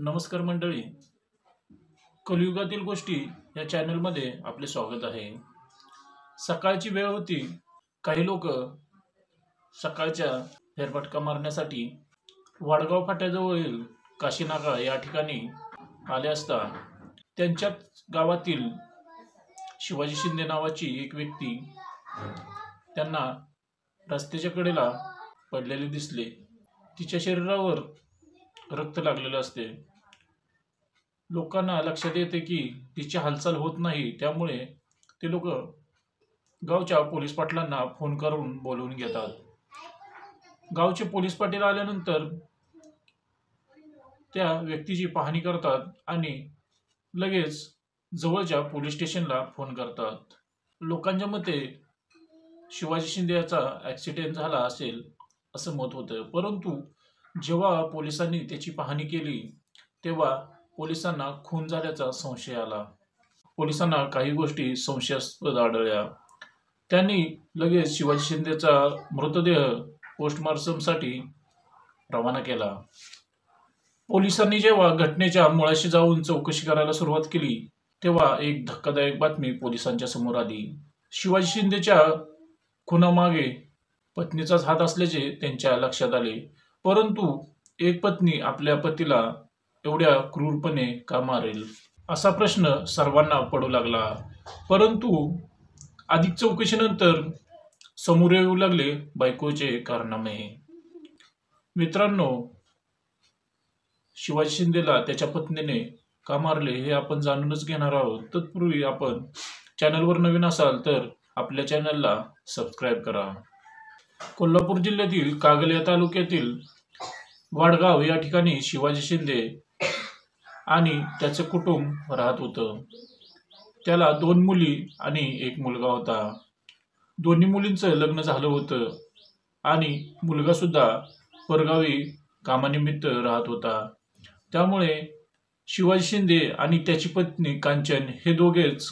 नमस्कार मंडळी, कलियुगातील गोष्टी या चॅनलमध्ये आपले स्वागत आहे. सकाळची वेळ होती. काही लोक सकाळच्या फेरफटका मारण्यासाठी वाडगाव फाट्याजवळील काशीनाका या ठिकाणी आले असता त्यांच्याच गावातील शिवाजी शिंदे नावाची एक व्यक्ती त्यांना रस्त्याच्या कडेला पडलेले दिसले. तिच्या शरीरावर रक्त लागलेलं असते. लोकांना लक्षात येते की तिची हालचाल होत नाही. त्यामुळे ते लोक गावच्या पोलीस पाटलांना फोन करून बोलवून घेतात. गावचे पोलीस पाटील आल्यानंतर त्या व्यक्तीची पाहणी करतात आणि लगेच जवळच्या पोलीस स्टेशनला फोन करतात. लोकांच्या मते शिवाजी शिंदे याचा ॲक्सिडेंट झाला असेल असं मत होतं. परंतु जेव्हा पोलिसांनी त्याची पाहणी केली तेव्हा पोलिसांना खून झाल्याचा संशय आला. पोलिसांना काही गोष्टी संशयास्पद आढळल्या. त्यांनी लगेच शिवाजी शिंदेचा मृतदेह पोस्टमॉर्टमसाठी रवाना केला. पोलिसांनी जेव्हा घटनेच्या मुळाशी जाऊन चौकशी करायला सुरुवात केली तेव्हा एक धक्कादायक बातमी पोलिसांच्या समोर आली. शिवाजी शिंदेच्या खुनामागे पत्नीचाच हात असल्याचे त्यांच्या लक्षात आले. परंतु एक पत्नी आपल्या पतीला एवढ्या क्रूरपणे का मारेल असा प्रश्न सर्वांना पडू लागला. परंतु अधिक चौकशीनंतर समोर येऊ लागले बायकोचे कारनामे. मित्रांनो, शिवाजी शिंदेला त्याच्या पत्नीने का मारले हे आपण जाणूनच घेणार आहोत. तत्पूर्वी आपण चॅनलवर नवीन असाल तर आपल्या चॅनलला सबस्क्राईब करा. कोल्हापूर जिल्ह्यातील कागल या तालुक्यातील वाडगाव या ठिकाणी शिवाजी शिंदे आणि त्याचे कुटुंब राहत होतं. त्याला 2 मुली आणि 1 मुलगा होता. दोन्ही मुलींचं लग्न झालं होतं आणि मुलगा सुद्धा परगावी कामानिमित्त राहत होता. त्यामुळे शिवाजी शिंदे आणि त्याची पत्नी कांचन हे दोघेच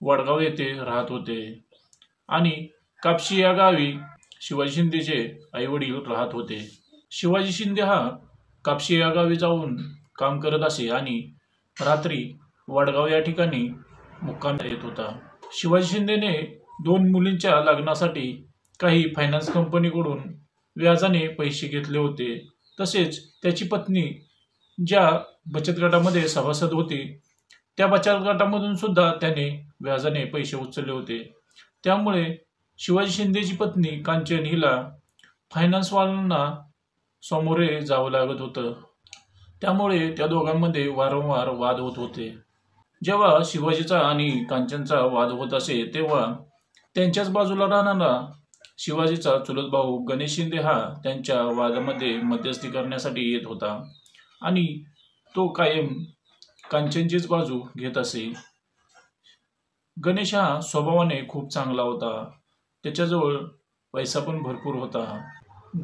वडगाव येथे राहत होते आणि कापशी या गावी शिवाजी शिंदेचे आई वडील राहत होते. शिवाजी शिंदे हा कापशी या गावी जाऊन काम करत असे आणि रात्री वडगाव या ठिकाणी मुक्काम येत होता. शिवाजी शिंदेने 2 मुलींच्या लग्नासाठी काही फायनान्स कंपनीकडून व्याजाने पैसे घेतले होते. तसेच त्याची पत्नी ज्या बचत गटामध्ये सभासद होती त्या बचत गटामधून सुद्धा त्याने व्याजाने पैसे उचलले होते. त्यामुळे शिवाजी शिंदेची पत्नी कांचन हिला फायनान्सवाल्यांना सामोरे जावं लागत होतं. त्यामुळे त्या दोघांमध्ये वारंवार वाद होत होते. जेव्हा शिवाजीचा आणि कांचनचा वाद होत असे तेव्हा त्यांच्याच बाजूला राहणारा शिवाजीचा चुलत भाऊ गणेश शिंदे हा त्यांच्या वादामध्ये मध्यस्थी करण्यासाठी येत होता आणि तो कायम कांचनचीच बाजू घेत असे. गणेश हा स्वभावाने खूप चांगला होता. त्याच्याजवळ पैसा पण भरपूर होता.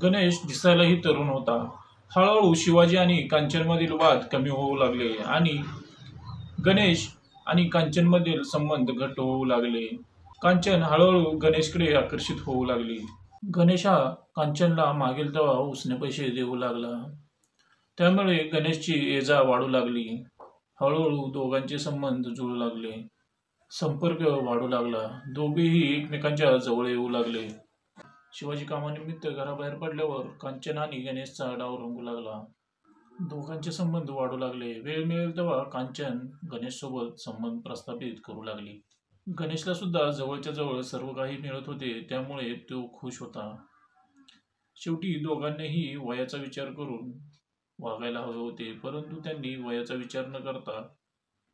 गणेश दिसायलाही तरुण होता. हळूहळू शिवाजी आणि कांचनमधील वाद कमी होऊ लागले आणि गणेश आणि कांचनमधील संबंध घट्ट होऊ लागले. कांचन हळूहळू गणेशकडे आकर्षित होऊ लागली. गणेश हा कांचनला मागेल तेव्हा उसने पैसे देऊ लागला. त्यामुळे गणेशची एजा वाढू लागली. हळूहळू दोघांचे संबंध जुळू लागले. संपर्क वाढू लागला. दोघेही एकमेकांच्या जवळ येऊ लागले. शिवाजी कामानिमित्त घराबाहेर पडल्यावर कांचन आणि गणेशचा डाव रंगू लागला. दोघांचे संबंध वाढू लागले. वेळ मिळेल तेव्हा कांचन गणेशसोबत संबंध प्रस्थापित करू लागली. गणेशला सुद्धा जवळच्या जवळ सर्व काही मिळत होते. त्यामुळे तो खुश होता. शेवटी दोघांनीही वयाचा विचार करून वागायला हवे होते. परंतु त्यांनी वयाचा विचार न करता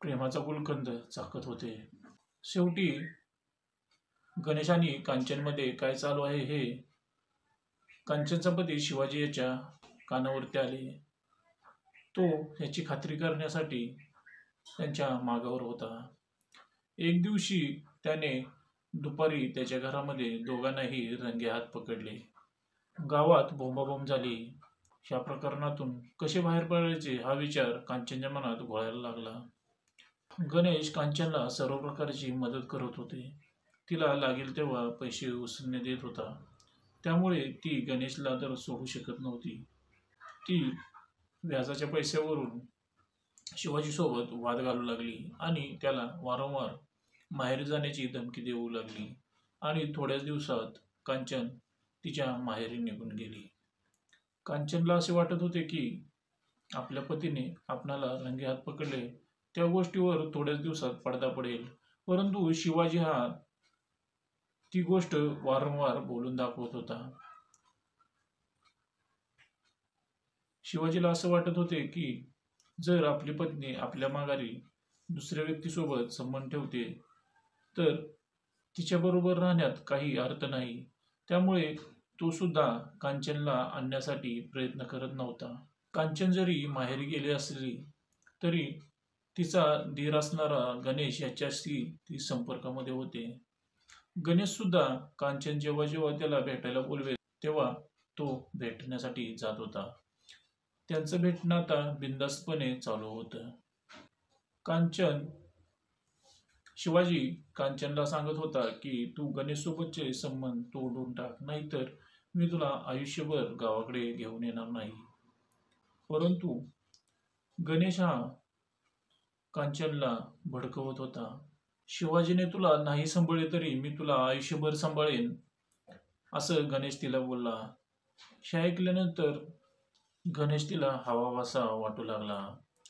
प्रेमाचा गुलकंद चाखत होते. शेवटी गणेश आणि कांचनमध्ये काय चालू आहे हे कांचनचा पती शिवाजी याच्या कानावरती आले. तो याची खात्री करण्यासाठी त्यांच्या मागावर होता. एक दिवशी त्याने दुपारी त्याच्या घरामध्ये दोघांनाही रंगेहात पकडले. गावात बोंबाबोंब झाली. ह्या प्रकरणातून कसे बाहेर पडायचे हा विचार कांचनच्या मनात घोळायला लागला. गणेश कांचनला सर्व प्रकारची मदत करत होते. तिला लागेल तेव्हा पैसे उसने देत होता. त्यामुळे ती गणेशला तर सोडू शकत नव्हती. ती व्याजाच्या पैशावरून शिवाजीसोबत वाद घालू लागली आणि त्याला वारंवार माहेरी जाण्याची धमकी देऊ लागली आणि थोड्याच दिवसात कांचन तिच्या माहेरी निघून गेली. कांचनला असे वाटत होते की आपल्या पतीने आपणाला रंगेहात पकडले, त्या गोष्टीवर थोड्याच दिवसात पडदा पडेल. परंतु शिवाजी हा ती गोष्ट वारंवार बोलून दाखवत होता. शिवाजीला असं वाटत होते की जर आपली पत्नी आपल्या माघारी दुसऱ्या व्यक्तीसोबत संबंध ठेवते तर तिच्याबरोबर राहण्यात काही अर्थ नाही. त्यामुळे तो सुद्धा कांचनला आणण्यासाठी प्रयत्न करत नव्हता. कांचन जरी माहेरी गेली असली तरी तिचा दीर असणारा गणेश याच्याशी ती संपर्कामध्ये होते. गणेश सुद्धा कांचन जेव्हा जेव्हा त्याला भेटायला बोलवे तेव्हा तो भेटण्यासाठी जात होता. त्यांचं भेटणं आता बिनधास्तपणे चालू होतं. शिवाजी कांचनला सांगत होता की तू गणेशसोबतचे संबंध तोडून टाक, नाहीतर मी तुला आयुष्यभर गावाकडे घेऊन येणार नाही. परंतु गणेश हा कांचनला भडकवत होता. शिवाजीने तुला नाही सांभाळले तरी मी तुला आयुष्यभर सांभाळेन, असं गणेश तिला बोलला. हे ऐकल्यानंतर गणेश तिला हवाहवासा वाटू लागला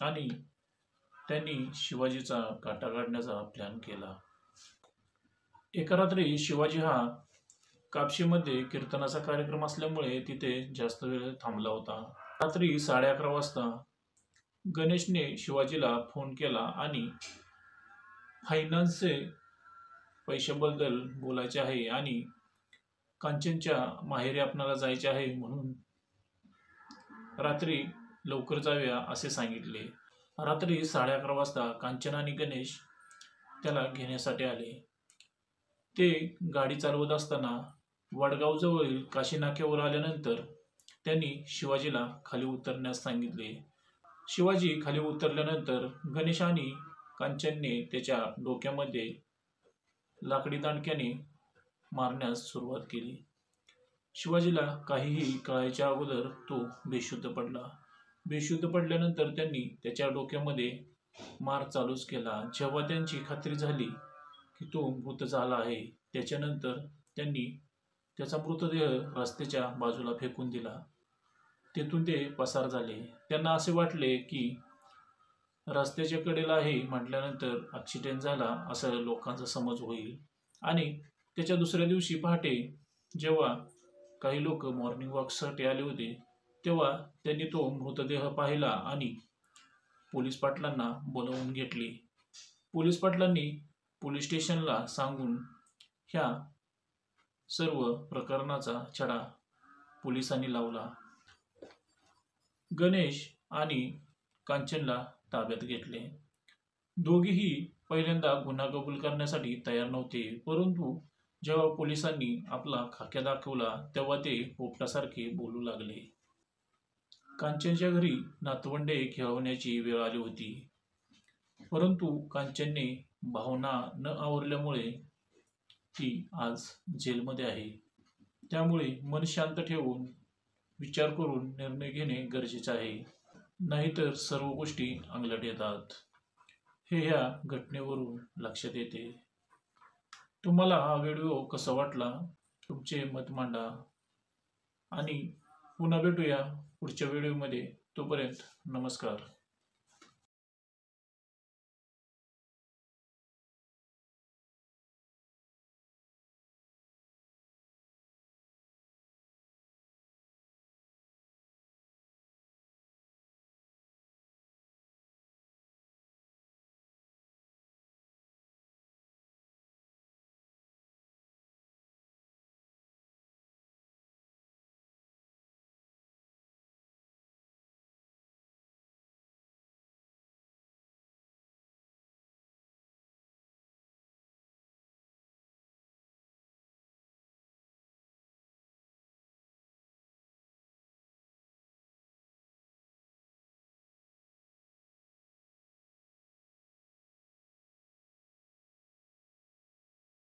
आणि त्यांनी शिवाजीचा काटा काढण्याचा प्लॅन केला. एका रात्री शिवाजी हा कापशीमध्ये कीर्तनाचा कार्यक्रम असल्यामुळे तिथे जास्त वेळ थांबला होता. रात्री 11:30 वाजता गणेशने शिवाजीला फोन केला आणि फायनान्सचे पैशाबद्दल बोलायचे आहे आणि कांचनच्या माहेरी आपणाला जायचे आहे, म्हणून रात्री लवकर जाऊया असे सांगितले. रात्री 11:30 वाजता कांचन आणि गणेश त्याला घेण्यासाठी आले. ते गाडी चालवत असताना वडगावजवळील काशी नाक्यावर आल्यानंतर त्यांनी शिवाजीला खाली उतरण्यास सांगितले. शिवाजी खाली उतरल्यानंतर गणेश आणि कांचनने त्याच्या डोक्यामध्ये लाकडी दांडक्याने मारण्यास सुरुवात केली. शिवाजीला काहीही कळायच्या अगोदर तो बेशुद्ध पडला. बेशुद्ध पडल्यानंतर त्यांनी त्याच्या डोक्यामध्ये मार चालूच केला. जेव्हा त्यांची खात्री झाली की तो मृत झाला आहे, त्याच्यानंतर त्यांनी त्याचा मृतदेह रस्त्याच्या बाजूला फेकून दिला. तेथून ते पसार झाले. त्यांना असे वाटले की रस्त्याच्या कडेला आहे म्हटल्यानंतर ॲक्सिडेंट झाला असं लोकांचा समज होईल. आणि त्याच्या दुसऱ्या दिवशी पहाटे जेव्हा काही लोक मॉर्निंग वॉकसाठी आले होते तेव्हा त्यांनी तो मृतदेह पाहिला आणि पोलीस पाटलांना बोलावून घेतले. पोलीस पाटलांनी पोलीस स्टेशनला सांगून ह्या सर्व प्रकरणाचा छडा पोलिसांनी लावला. गणेश आणि कांचनला ताब्यात घेतले. दोघेही पहिल्यांदा गुन्हा कबूल करण्यासाठी तयार नव्हते, परंतु जेव्हा पोलिसांनी आपला खाक्या दाखवला तेव्हा ते पोपटासारखे बोलू लागले. कांचनच्या घरी नातवंडे खेळवण्याची वेळ आली होती, परंतु कांचनने भावना न आवरल्यामुळे ती आज जेलमध्ये आहे. त्यामुळे मन शांत ठेवून विचार करून निर्णय घेणे गरजेचे आहे, नाहीतर सर्व गोष्टी अंगलट येतात, हे ह्या घटनेवरून लक्षात येते. तुम्हाला हा व्हिडिओ कसा वाटला तुमचे मत मांडा आणि पुन्हा भेटूया पुढच्या व्हिडिओमध्ये. तोपर्यंत नमस्कार.